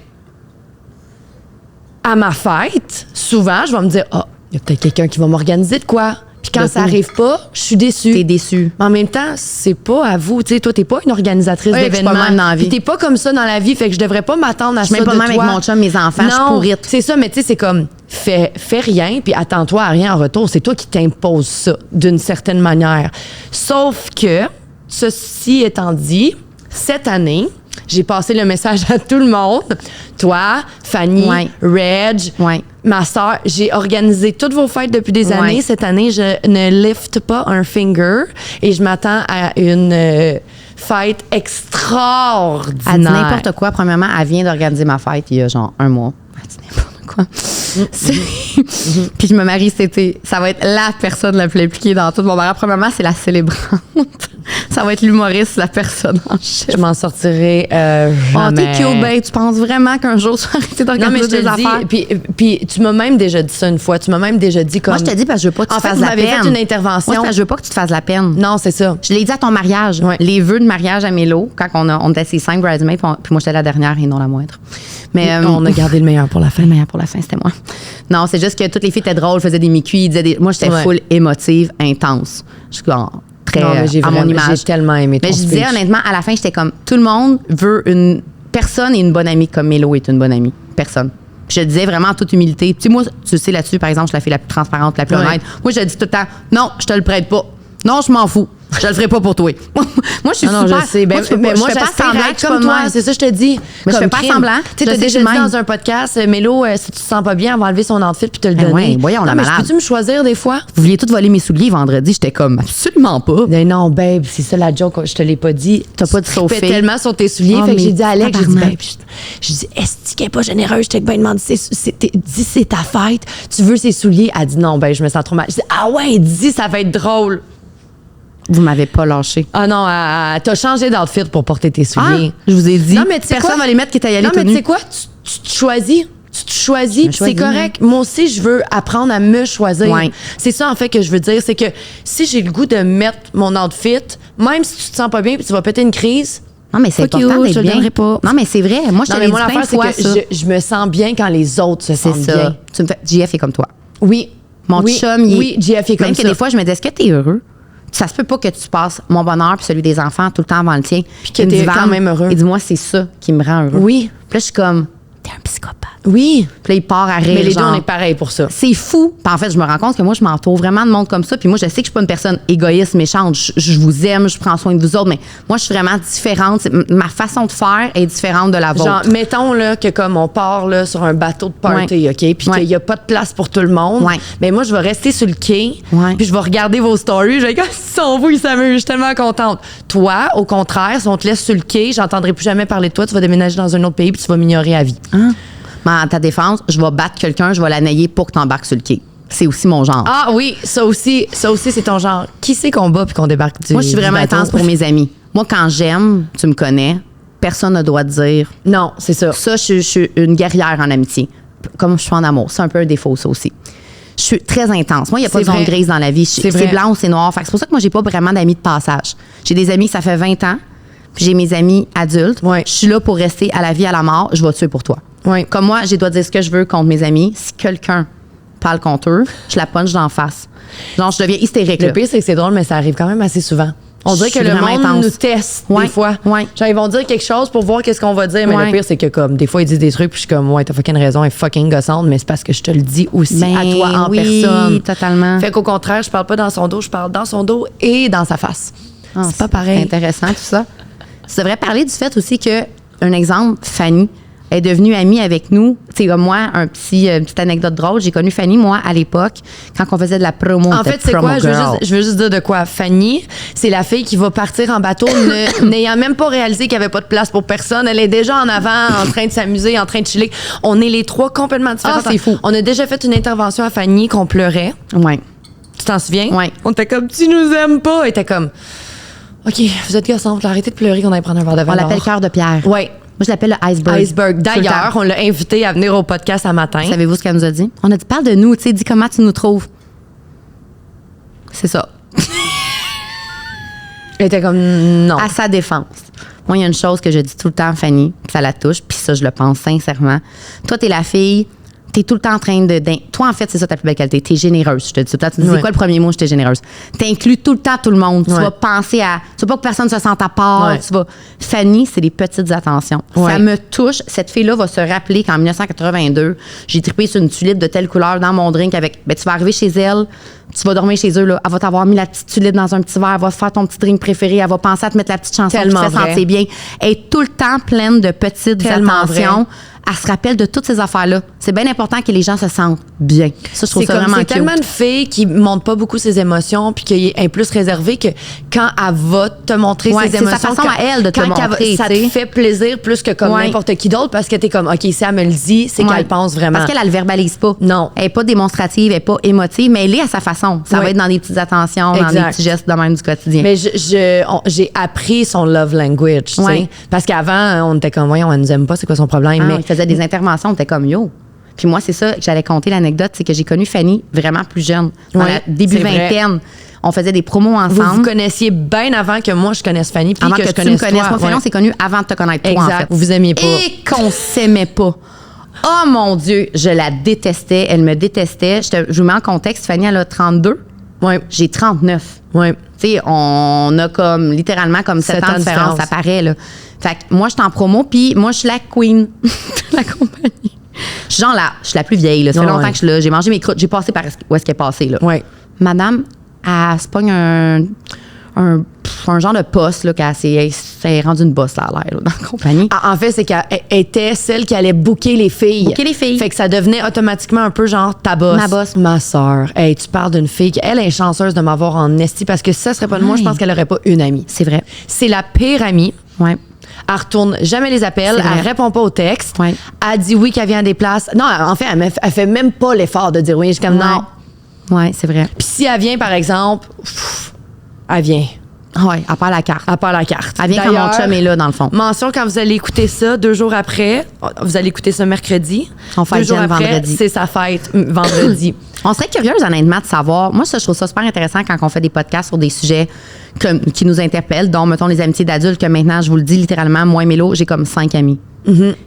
à ma fête, souvent, je vais me dire, ah, il y a peut-être quelqu'un qui va m'organiser de quoi. Puis quand De ça tout. arrive pas, je suis déçue. T'es déçue. Mais en même temps, c'est pas à vous. Tu sais, toi, t'es pas une organisatrice Ouais, je suis pas d'événements. même dans la vie. Puis t'es pas comme ça dans la vie. Fait que je devrais pas m'attendre à Je ça suis même pas de de même toi. avec mon chum, mes enfants, je suis Non, pourrite. c'est ça, mais tu sais, c'est comme, fais rien, puis attends-toi à rien en retour. C'est toi qui t'imposes ça, d'une certaine manière. Sauf que, ceci étant dit, cette année, j'ai passé le message à tout le monde. Toi, Fanny, Ouais. Reg, Ouais. ma soeur, j'ai organisé toutes vos fêtes depuis des Ouais. années. Cette année, je ne lifte pas un finger et je m'attends à une fête extraordinaire. Elle dit n'importe quoi. Premièrement, elle vient d'organiser ma fête il y a genre un mois. Elle dit n'importe quoi. Puis je me marie cet été. Ça va être la personne la plus impliquée dans tout mon mariage. Premièrement, c'est la célébrante. Ça va être l'humoriste, la personne en chef. Je m'en sortirai Oh, jamais. t'es cute, ben, tu penses vraiment qu'un jour, tu vas arrêter Non, mais d'organiser je te des le dis, affaires? puis tu m'as même déjà dit ça une fois. Tu m'as même déjà dit comme... Moi, je te dis parce que je veux pas que tu En te fait, fasses vous la m'avez peine. fait une intervention. Moi, c'est parce que je veux pas que tu te fasses la peine. Non, c'est ça. Je l'ai dit à ton mariage. Ouais. Les vœux de mariage à Mélo, quand on était ses 5 bridesmaids, puis moi, j'étais la dernière et non la moindre. Mais On a gardé le meilleur pour la fin. le meilleur pour la fin, c'était moi. Non, c'est juste que toutes les filles étaient drôles, faisaient des mi-cuits, disaient des... Moi, j'étais Ouais. full émotive, intense. Je suis très Non, mais j'ai à mon vraiment- image. j'ai tellement aimé ton Mais je disais, speech. honnêtement, à la fin, j'étais comme, tout le monde veut une personne et une bonne amie comme Mélo est une bonne amie. Personne. Puis je disais vraiment en toute humilité. Tu sais, moi, tu sais là-dessus, par exemple, je suis la fille la plus transparente, la plus Ouais. honnête. Moi, je dis tout le temps, non, je te le prête pas. Non, je m'en fous. Je le ferai pas pour toi. Moi, je suis Non, super... je sais. Ben, moi, je fais mais pas- moi, je fais pas j'aspire semblant à que être je suis comme pas toi. de même. C'est ça, je te dis. Mais je Comme fais pas crime. semblant. Tu sais, Je t'as sais déjà que dit je suis de dans un podcast, Mélo, si tu te sens pas bien, on va enlever son outfit puis te le Ben donner. ouais, voyons, la Non, mais malade. peux-tu me choisir des fois? Vous vouliez tous voler mes souliers vendredi. J'étais comme, absolument pas. Mais non, babe, c'est ça la joke. Je te l'ai pas dit. T'as pas dit Tu Sophie. tripais tellement sur tes souliers. Oh, fait que mais j'ai dit à Alex, j'ai dit, tabarnak. babe, j'ai dit, est-ce qu'elle est pas généreuse? Je t'ai bien demandé, dis c'est ta fête. Tu veux ses souliers? Elle dit non, ben, je me sens trop mal. Je dis, ah ouais, dis, ça va être drôle. Vous m'avez pas lâché. Ah non, t'as changé d'outfit pour porter tes souliers. Je vous ai dit. Non, mais tu sais personne quoi? va les mettre qui est à y aller Non, mais tout tu nu. sais quoi? Tu te choisis. Tu te choisis, puis c'est correct. Moi aussi, je veux apprendre à me choisir. Ouais. C'est ça, en fait, que je veux dire. C'est que si j'ai le goût de mettre mon outfit, même si tu te sens pas bien puis tu vas péter une crise, Non, mais c'est fuck important you, d'être je te le bien. donnerai pas. Non, mais c'est vrai. Moi, je te non, l'ai mais dit moi, plein de l'affaire, fois, c'est ça. que je me sens bien quand les autres se C'est sentent ça. bien. Tu me fais... JF est comme toi. Oui. Mon oui. chum, Oui, JF est comme même que ça. des fois, je me dis, est-ce que t'es heureux? Ça se peut pas que tu passes mon bonheur puis celui des enfants tout le temps avant le tien. Puis que Il me t'es dit, quand Vam, même heureux. Il dit, moi, c'est ça qui me rend heureux. Oui. Puis là, je suis comme, t'es un psychopathe. Oui. Puis là, il part à rire. Mais les deux, genre, on est pareil pour ça. c'est fou. Puis en fait, je me rends compte que moi, je m'entoure vraiment de monde comme ça. Puis moi, je sais que je suis pas une personne égoïste, méchante. Je vous aime, je prends soin de vous autres. Mais moi, je suis vraiment différente. Ma façon de faire est différente de la vôtre. Genre, mettons là, que comme on part là, sur un bateau de party, OK? Puis Ouais. qu'il n'y a pas de place pour tout le monde. Ouais. Mais moi, je vais rester sur le quai. Ouais. Puis je vais regarder vos stories. Je vais dire, ils sont vous, ils s'amusent. Je suis tellement contente. Toi, au contraire, si on te laisse sur le quai, j'entendrai plus jamais parler de toi. Tu vas déménager dans un autre pays puis tu vas m'ignorer à vie. Mais en ta défense, je vais battre quelqu'un, je vais la nailler pour que t'embarques sur le quai. C'est aussi mon genre. Ah oui, ça aussi c'est ton genre. Qui c'est qu'on bat puis qu'on débarque du Moi, je suis vraiment du bateau? intense pour mes amis. Moi, quand j'aime, tu me connais, personne ne doit te dire. Non, c'est ça. Ça, je suis une guerrière en amitié. Comme je suis en amour. C'est un peu un défaut, ça aussi. Je suis très intense. Moi, il n'y a pas de C'est zone vrai. grise dans la vie. C'est C'est vrai. blanc ou c'est noir. Fait que c'est pour ça que moi, j'ai pas vraiment d'amis de passage. J'ai des amis que ça fait 20 ans, puis j'ai mes amis adultes. Ouais. Je suis là pour rester à la vie, à la mort. Je vais tuer pour toi. Ouais. Comme moi, j'ai dois dire ce que je veux contre mes amis. Si quelqu'un parle contre eux, je la punch d'en face. Genre, je deviens hystérique. Le là. pire, c'est que c'est drôle, mais ça arrive quand même assez souvent. On dirait Je que suis le vraiment monde intense. nous teste Ouais, des fois. ouais. Genre, ils vont dire quelque chose pour voir qu'est-ce qu'on va dire, mais Ouais. le pire, c'est que comme des fois, ils disent des trucs, puis je suis comme, ouais, t'as fucking raison, elle est fucking gossante, mais c'est parce que je te le dis aussi Ben à toi en oui, personne. totalement. Fait qu'au contraire, je parle pas dans son dos, je parle dans son dos et dans sa face. Ah, c'est pas pareil. C'est intéressant, tout ça. Tu devrais parler du fait aussi que, un exemple, Fanny est devenue amie avec nous. Tu sais, comme moi, une petite anecdote drôle. J'ai connu Fanny, moi, à l'époque, quand on faisait de la promo. En fait, c'est quoi? Je veux juste dire de quoi. Fanny, c'est la fille qui va partir en bateau n'ayant même pas réalisé qu'il n'y avait pas de place pour personne. Elle est déjà en avant, en train de s'amuser, en train de chiller. On est les trois complètement différents. Ah, c'est fou. On a déjà fait une intervention à Fanny qu'on pleurait. Oui. Tu t'en souviens? Ouais. On était comme, tu nous aimes pas. Elle était comme, OK, vous êtes gossante, arrêtez de pleurer qu'on aille prendre un verre de vin. On l'appelle Cœur de pierre. Oui. Moi, je l'appelle le iceberg. Iceberg. Tout le D'ailleurs, temps. on l'a invité à venir au podcast un matin. Savez-vous ce qu'elle nous a dit? On a dit, parle de nous, tu sais, dis comment tu nous trouves. C'est ça. Elle était comme, non. À sa défense. Moi, il y a une chose que je dis tout le temps, Fanny, puis ça la touche, puis ça, je le pense sincèrement. Toi, t'es la fille, t'es tout le temps en train de... Toi, en fait, c'est ça ta plus belle qualité. T'es généreuse, je te dis tout le temps. Tu dis, Ouais. c'est quoi le premier mot? J'étais généreuse. T'inclus tout le temps tout le monde. Tu Ouais. vas penser à... Tu veux pas que personne se sente à part. Ouais. Tu vas... Fanny, c'est des petites attentions. Ouais. Ça me touche. Cette fille-là va se rappeler qu'en 1982, j'ai trippé sur une tulipe de telle couleur dans mon drink avec... Ben, tu vas arriver chez elle, tu vas dormir chez eux, là. Elle va t'avoir mis la petite tulipe dans un petit verre, elle va te faire ton petit drink préféré, elle va penser à te mettre la petite chanson qui te Tellement fait vrai. sentir bien. Elle est tout le temps pleine de petites Tellement attentions. vrai. Elle se rappelle de toutes ces affaires-là. C'est bien important que les gens se sentent bien. Ça, je trouve C'est ça comme, vraiment c'est cute. tellement une fille qui montre pas beaucoup ses émotions puis qui est plus réservée que quand elle va te montrer Ouais, ses c'est sa émotions. façon quand- à elle de te quand montrer, ça tu sais. te fait plaisir plus que comme Ouais. n'importe qui d'autre parce que t'es comme, OK, si elle me le dit, c'est Ouais. qu'elle pense vraiment. Parce qu'elle, elle le verbalise pas. Non. Elle est pas démonstrative, elle est pas émotive, mais elle est à sa façon. Ça Ouais. va être dans des petites attentions, dans des Exact. petits gestes de même du quotidien. Mais j'ai appris son love language, tu sais. Ouais. Parce qu'avant, on était comme, voyons, elle nous aime pas, c'est quoi son problème? Ah, mais il faisait des interventions, on était comme yo. Puis moi, c'est ça que j'allais compter l'anecdote, c'est que j'ai connu Fanny vraiment plus jeune, dans Ouais, la début c'est vrai. vingtaine. On faisait des promos vous ensemble. vous connaissiez bien avant que moi, je connaisse Fanny puis Avant que que je tu me connaisse connaisses. toi. Moi, Fanny, Ouais. on s'est connus avant de te connaître toi, en Exact. fait. Vous vous aimiez pas. Et qu'on s'aimait pas. Oh mon Dieu, je la détestais. Elle me détestait. Je vous mets en contexte. Fanny, elle a 32. Ouais. J'ai 39. Ouais. Tu sais, on a comme littéralement comme 7 ans de différence. Ça paraît, là. Fait que moi, je suis en promo, puis moi, je suis la queen de la compagnie. Je suis genre je suis la plus vieille, là. Ça fait Ouais, longtemps ouais. que je suis là. J'ai mangé mes croûtes. J'ai passé par où est-ce qu'elle est passée, là. Ouais. Madame, elle se pogne un genre de poste, là, qu'elle s'est rendue une bosse, là, à l'air, là, dans la compagnie. En fait, c'est qu'elle était celle qui allait booker les filles. Booker les filles. Fait que ça devenait automatiquement un peu genre ta boss. Ma boss. Ma sœur. Hey, tu parles d'une fille qui, elle est chanceuse de m'avoir en esti parce que si ça serait pas de moi, je pense qu'elle aurait pas une amie. C'est vrai. C'est la pire amie. Ouais. Elle retourne jamais les appels, C'est vrai. elle répond pas aux textes. Ouais. Elle dit oui qu'elle vient à des places. Non, en fait, elle fait même pas l'effort de dire oui. Je suis comme non. Ouais, c'est vrai. Puis si elle vient, par exemple, elle vient. Oui, à part la carte. À part la carte. Elle vient quand mon chum est là, dans le fond. Mention, quand vous allez écouter ça, 2 jours après, vous allez écouter ça mercredi. On fait 2 jours après, vendredi. c'est sa fête vendredi. On serait curieuse, honnêtement, de savoir. Moi, ça, je trouve ça super intéressant quand on fait des podcasts sur des sujets qui nous interpellent, dont, mettons, les amitiés d'adultes, que maintenant, je vous le dis littéralement, moi et Mélo, j'ai comme 5 amis.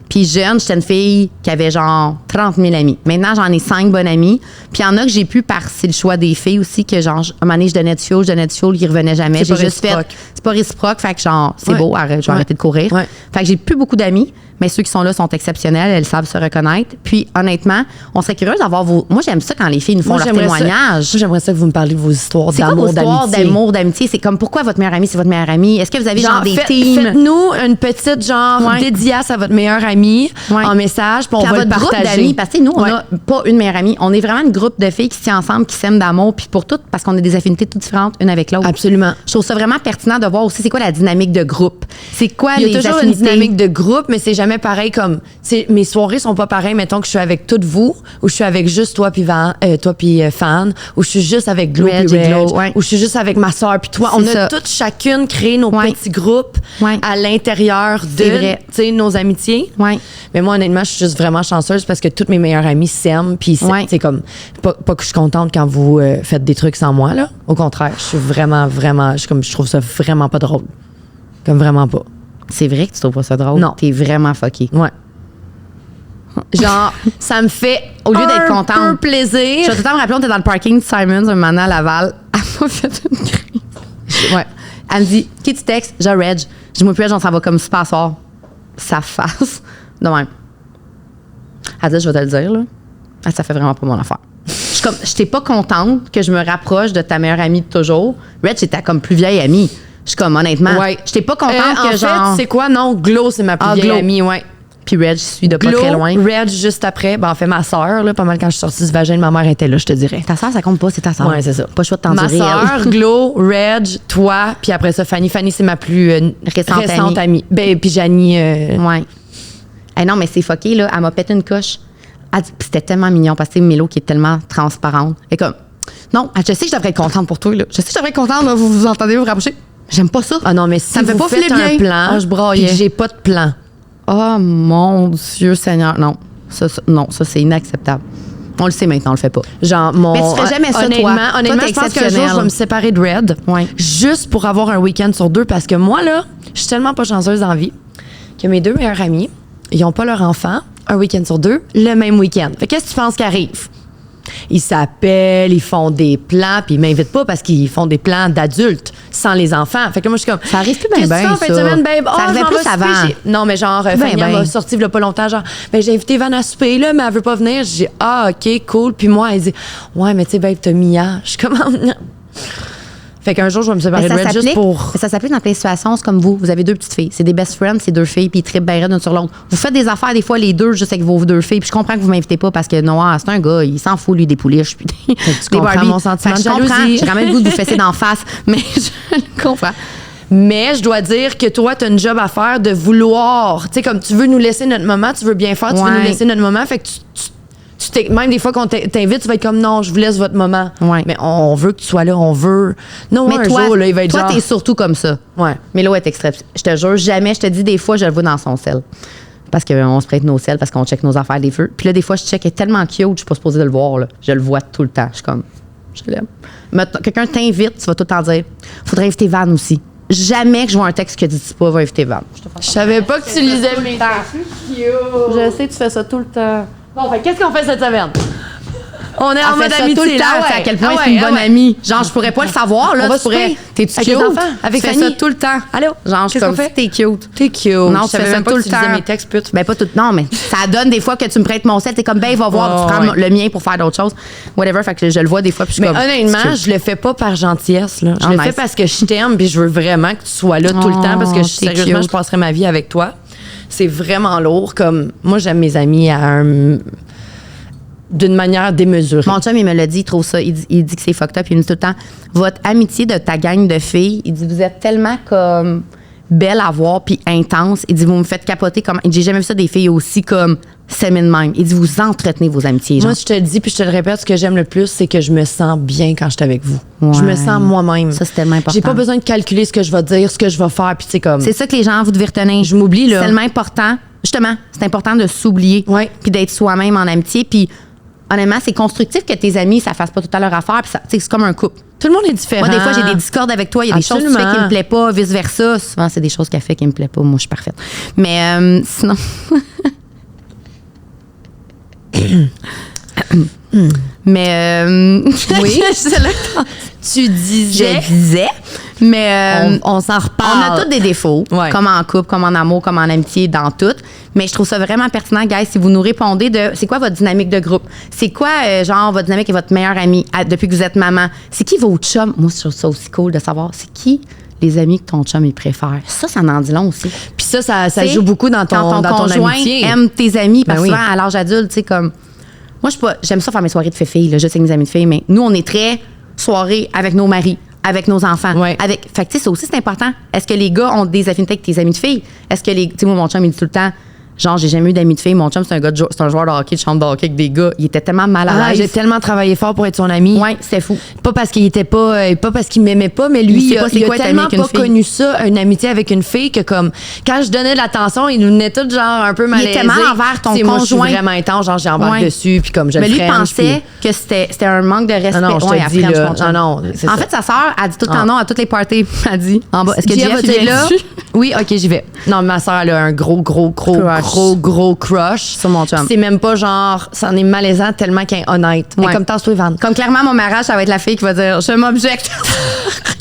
Puis jeune, j'étais une fille qui avait genre 30 000 amis. Maintenant, j'en ai 5 bonnes amies. Puis il y en a que j'ai pu, c'est le choix des filles aussi, que genre, un moment donné, je donnais du fioul, ils revenaient jamais. J'ai juste fait. C'est pas réciproque. Fait que genre, c'est beau, je vais arrêter de courir. Fait que j'ai plus beaucoup d'amis, mais ceux qui sont là sont exceptionnels, elles savent se reconnaître. Puis honnêtement, on serait curieux d'avoir vos. Moi, j'aime ça quand les filles nous font leurs témoignages. Moi, j'aimerais ça que vous me parliez de vos histoires d'amour, d'amitié. C'est comme pourquoi votre meilleure amie, c'est votre meilleure amie? Est-ce que vous avez genre des teams? Faites-nous une petite genre dédicace à votre meilleure amie en message, puis on va le partager. Parce que nous, on n'a pas une meilleure amie. On est vraiment une groupe de filles qui se tient ensemble, qui s'aiment d'amour, puis pour toutes, parce qu'on a des affinités toutes différentes une avec l'autre. Absolument. Je trouve ça vraiment pertinent de voir aussi c'est quoi la dynamique de groupe. C'est quoi les affinités? Il y a toujours une dynamique de groupe, mais c'est jamais pareil comme... Mes soirées sont pas pareilles, mettons que je suis avec toutes vous, ou je suis avec juste toi puis Fan, ou je suis juste avec Glo puis Reg, ou je suis juste avec ma soeur puis toi. On a toutes chacune créé nos petits groupes à l'intérieur de nos amitiés. Mais moi, honnêtement, je suis juste vraiment chanceuse parce que toutes mes meilleures amies s'aiment, puis c'est comme... Pas que je suis contente quand vous faites des trucs sans moi, là. Au contraire, je suis vraiment, je trouve ça vraiment pas drôle. Comme vraiment pas. C'est vrai que tu trouves pas ça drôle? Non. T'es vraiment fucké. Ouais. Genre, ça me fait au lieu d'être contente, un peu plaisir. Je vais tout le temps me rappeler, on était dans le parking de Simons un moment à Laval. Elle m'a fait une crise. Ouais. Elle me dit, qui tu textes? Je Reg. Je dis, moi, puis Reg, on s'en va comme super soir. Ça fasse. De même. Elle dit, je vais te le dire, là. Ça fait vraiment pas mon affaire. Je n'étais pas contente que je me rapproche de ta meilleure amie de toujours. Reg, c'est ta comme plus vieille amie. Je suis comme, honnêtement, j'étais pas contente que genre... En fait, c'est quoi? Non, Glo, c'est ma plus vieille amie, Puis Reg, je suis de pas très loin. Reg, juste après, en fait, ma soeur, là, pas mal quand je suis sortie du vagin de ma mère était là, je te dirais. Ta soeur, ça compte pas, c'est ta soeur. Ouais, c'est ça. Pas le choix de t'endurer. Ma soeur, Glo, Reg, toi, puis après ça, Fanny. Fanny, c'est ma plus récente amie. Puis Janie. Ouais. Non, mais c'est fucké, là. Elle m'a pété une coche. Puis c'était tellement mignon parce que c'est Mélo qui est tellement transparente. Et comme, non, je sais que je devrais être contente pour toi, là. Je sais que je devrais être contente, là, vous entendez, vous rapprochez. J'aime pas ça. Ah non, mais si ça me fait pas faites un plan, je braille. J'ai pas de plan. Oh mon Dieu Seigneur, non, ça c'est inacceptable. On le sait maintenant, on le fait pas. Genre mais tu ferais jamais ça, honnêtement, je pense qu'un jour je vais me séparer de Red, juste pour avoir un week-end sur 2, parce que moi là, je suis tellement pas chanceuse en vie que mes 2 meilleurs amis, ils ont pas leur enfant un week-end sur 2 le même week-end. Fait qu'est-ce que tu penses qui arrive? Ils s'appellent, ils font des plans, puis ils m'invitent pas parce qu'ils font des plans d'adultes sans les enfants. Fait que moi, je suis comme... Ça arrive plus bien, ça. En fin de semaine, babe? Ça arrivait plus avant. Non, mais genre, Fanny m'a sorti il y a pas longtemps, genre, j'ai invité Van à souper, là, mais elle veut pas venir. J'ai dit, OK, cool. Puis moi, elle dit, ouais, mais tu sais, babe, t'as Mia. Je suis comme... Fait qu'un jour, je vais me séparer de Red juste pour... Ça s'applique dans plein de situations. C'est comme vous. Vous avez 2 petites filles. C'est des best friends, c'est 2 filles, puis ils trippent bien d'une sur l'autre. Vous faites des affaires, des fois, les 2, juste avec vos 2 filles. Puis je comprends que vous m'invitez pas parce que Noah, c'est un gars, il s'en fout, lui, des pouliches. Puis tu comprends mon sentiment de jalousie. J'ai quand même le goût de vous fesser d'en face, mais je le comprends. Mais je dois dire que toi, tu as une job à faire de vouloir. Tu sais, comme tu veux nous laisser notre moment, tu veux bien faire, tu veux nous laisser notre moment. Fait que même des fois qu'on t'invite, tu vas être comme non, je vous laisse votre moment. Mais on veut que tu sois là, on veut. Non, mais un jour, là, il va être toi, genre. Toi, t'es surtout comme ça. Ouais. Mélo est exceptionnel. Je te jure, jamais, je te dis des fois, je le vois dans son sel. Parce qu'on se prête nos sels, parce qu'on check nos affaires des feux. Puis là, des fois, je check, elle est tellement cute, je suis pas supposée de le voir. Là. Je le vois tout le temps. Je suis comme, je l'aime. Quelqu'un t'invite, tu vas tout le temps dire, faudrait inviter Van aussi. Jamais que je vois un texte qui dit pas, va inviter Van. Je savais pas que tu lisais mes temps. Je sais, tu fais ça tout le temps. Bon, fait qu'est-ce qu'on fait cette semaine? On est en mode amitié tout le temps, à quel point c'est une bonne amie. Genre, je pourrais pas le savoir, là. On va souper. T'es-tu cute? Avec Fanny. Ça tout le temps. Allô? Genre, je suis comme, t'es cute. T'es cute. Non, tu fais ça tout le temps. Mes textes, pute. Ben, pas tout. Non, mais ça donne des fois que tu me prêtes mon sel. T'es comme, ben, va voir, tu prends le mien pour faire d'autres choses. Whatever. Fait que je le vois des fois. Puis je suis comme. Honnêtement, je le fais pas par gentillesse, là. Je le fais parce que je t'aime puis je veux vraiment que tu sois là tout le temps parce que sérieusement, je passerai ma vie avec toi. C'est vraiment lourd. Comme, moi, j'aime mes amis d'une manière démesurée. Mon chum, il me l'a dit, il trouve ça, il dit que c'est fucked up. Il me dit tout le temps, votre amitié de ta gang de filles, il dit, vous êtes tellement comme belle à voir puis intense. Il dit, vous me faites capoter comme. J'ai jamais vu ça des filles aussi comme s'aimer de même. Il dit, vous entretenez vos amitiés. Genre. Moi, je te le dis, puis je te le répète, ce que j'aime le plus, c'est que je me sens bien quand je suis avec vous. Ouais. Je me sens moi-même. Ça, c'est tellement important. J'ai pas besoin de calculer ce que je vais dire, ce que je vais faire, puis c'est comme... C'est ça que les gens, vous devez retenir. Je m'oublie, là. C'est tellement important. Justement, c'est important de s'oublier. Ouais. Puis d'être soi-même en amitié. Puis honnêtement, c'est constructif que tes amis, ça fasse pas tout à leur affaire. Puis c'est comme un couple. Tout le monde est différent. Moi, des fois, j'ai des discordes avec toi. Il y a des choses que tu fais qui me plaisent pas, vice-versa. Souvent, c'est des choses qu'elle fait qui me plaisent pas. Moi, je suis parfaite. Mais sinon... Mais oui, c'est là tu disais. Je disais. Mais on s'en reparle. On a tous des défauts, Ouais. comme en couple, comme en amour, comme en amitié, dans tout. Mais je trouve ça vraiment pertinent, guys, si vous nous répondez de c'est quoi votre dynamique de groupe? C'est quoi, genre, votre dynamique et votre meilleure amie depuis que vous êtes maman? C'est qui vos chums? Moi, je trouve ça aussi cool de savoir c'est qui les amis que ton chum il préfère. Ça en dit long aussi. Puis ça joue beaucoup dans ton conjoint amitié. aime tes amis, parce que Ben oui. souvent, à l'âge adulte, tu sais, comme. Moi, j'aime ça faire mes soirées de filles, là, juste avec mes amis de filles, mais nous, on est très soirée avec nos maris, avec nos enfants. Ouais. Fait que, tu sais, ça aussi, c'est important. Est-ce que les gars ont des affinités avec tes amis de filles? Est-ce que tu sais, moi, mon chum, il dit tout le temps, genre, j'ai jamais eu d'amis de filles. Mon chum, c'est un joueur de hockey, de chambre de hockey avec des gars. Il était tellement mal à l'aise. J'ai tellement travaillé fort pour être son ami. Ouais, c'était fou. Pas parce qu'il était pas parce qu'il m'aimait pas, mais lui, Il sait il pas a, c'est il a quoi être ami tellement avec une pas fille. connu ça, une amitié avec une fille, que comme, quand je donnais de l'attention, il nous venait tout genre un peu malaisé. était mal envers ton Tu sais, moi, je suis conjoint. vraiment intense, genre j'embarque Ouais. dessus, puis comme je Mais le lui French, pensait que c'était un manque de respect. Non, je te Ouais, dis, elle French, là. mon chum. Non, c'est En ça. fait, sa sœur, elle dit tout le temps Ah. non à toutes les parties. Elle dit en bas. Est-ce que Gia, Jeff, vas-tu il est être là? dessus? Oui, ok, j'y vais. Non, ma soeur, elle a un gros crush. Sur mon chum. C'est même pas genre, ça en est malaisant tellement qu'elle est honnête. Mais Ouais. comme tasse-toi, Van. Comme clairement, mon mariage, ça va être la fille qui va dire je m'objecte.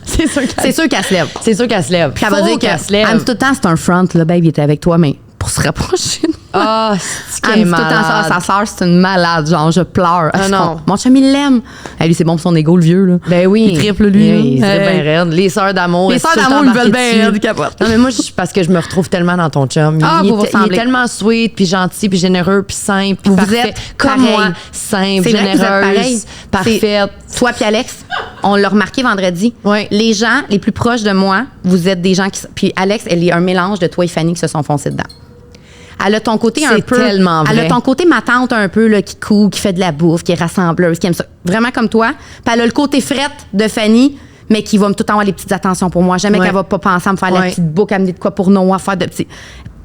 C'est sûr C'est sûr qu'elle se lève. C'est sûr qu'elle se lève. Puis elle va Faut dire qu'elle se lève. elle me dit tout le temps, c'est un front, là, babe, il était avec toi, mais pour se rapprocher. Ah, c'est Elle qu'elle est me dit tout le temps ça, malade. sa sœur, c'est une malade, genre, je pleure. Ah non. Mon chum, il l'aime. Lui, c'est bon pour son ego, le vieux, là. Ben oui. Il triple, lui. Oui, il là. triple Hey. bien raide. Les sœurs d'amour. Les elles sont sœurs tout le d'amour, temps ils veulent bien embarquées raide, dessus. capote. Non, mais moi, parce que je me retrouve tellement dans ton chum. Ah, il, vous est, il est ressemblez. tellement sweet, puis gentil, puis généreux, puis simple, puis Vous parfait. êtes comme pareil. moi, simple, C'est vrai que vous êtes pareil. généreuse, parfaite. Toi puis Alex, on l'a remarqué vendredi. Ouais. Les gens les plus proches de moi, vous êtes des gens qui... Puis Alex, elle est un mélange de toi et Fanny qui se sont foncés dedans. Elle a ton côté un C'est peu... tellement Elle vrai. a ton côté ma tante un peu, là, qui coud, qui fait de la bouffe, qui est rassembleuse, qui aime ça. Vraiment comme toi. Puis elle a le côté frette de Fanny, mais qui va tout le temps avoir les petites attentions pour moi. Jamais Ouais. qu'elle va pas penser à me faire la Ouais. petite boucle, à me dire de quoi pour Noah, faire de petits...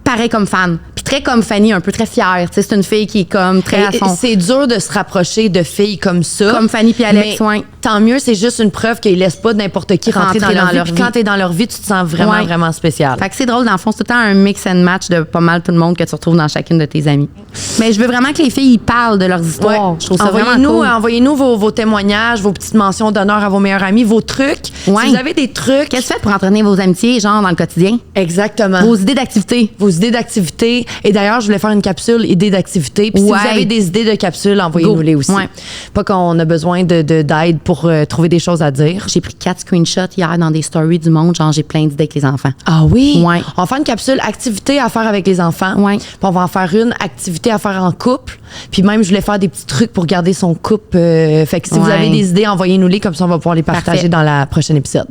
Pareil comme fan. Puis très comme Fanny, un peu très fière. Tu sais, c'est une fille qui est comme très à Et son... c'est dur de se rapprocher de filles comme ça. Comme Fanny puis Alex, mais ouais. Tant mieux, c'est juste une preuve qu'ils laissent pas n'importe qui rentrer dans leur vie. Puis quand t'es dans leur vie, tu te sens vraiment, Ouais. vraiment spécial. Fait que c'est drôle, dans le fond, c'est tout le temps un mix and match de pas mal tout le monde que tu retrouves dans chacune de tes amies. Mais je veux vraiment que les filles ils parlent de leurs histoires. Ouais. Je trouve ça vraiment cool. Envoyez-nous vos témoignages, vos petites mentions d'honneur à vos meilleurs amis, vos trucs. Ouais. Si vous avez des trucs. Qu'est-ce que tu fais pour entraîner vos amitiés, genre dans le quotidien? Exactement. Vos idées d'activité. Vos idées d'activité. Et d'ailleurs, je voulais faire une capsule idées d'activité. Puis si Ouais. vous avez des idées de capsules, envoyez-nous-les aussi. Ouais. Pas qu'on a besoin d'aide pour trouver des choses à dire. J'ai pris 4 screenshots hier dans des stories du monde, genre j'ai plein d'idées avec les enfants. Ah oui? Ouais. On va faire une capsule activité à faire avec les enfants. Ouais. Puis on va en faire une activité à faire en couple. Puis même, je voulais faire des petits trucs pour garder son couple. Fait que si vous Ouais. avez des idées, envoyez-nous-les. Comme ça, on va pouvoir les partager Parfait. dans la prochaine épisode.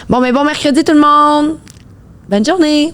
Bon mercredi tout le monde! Bonne journée!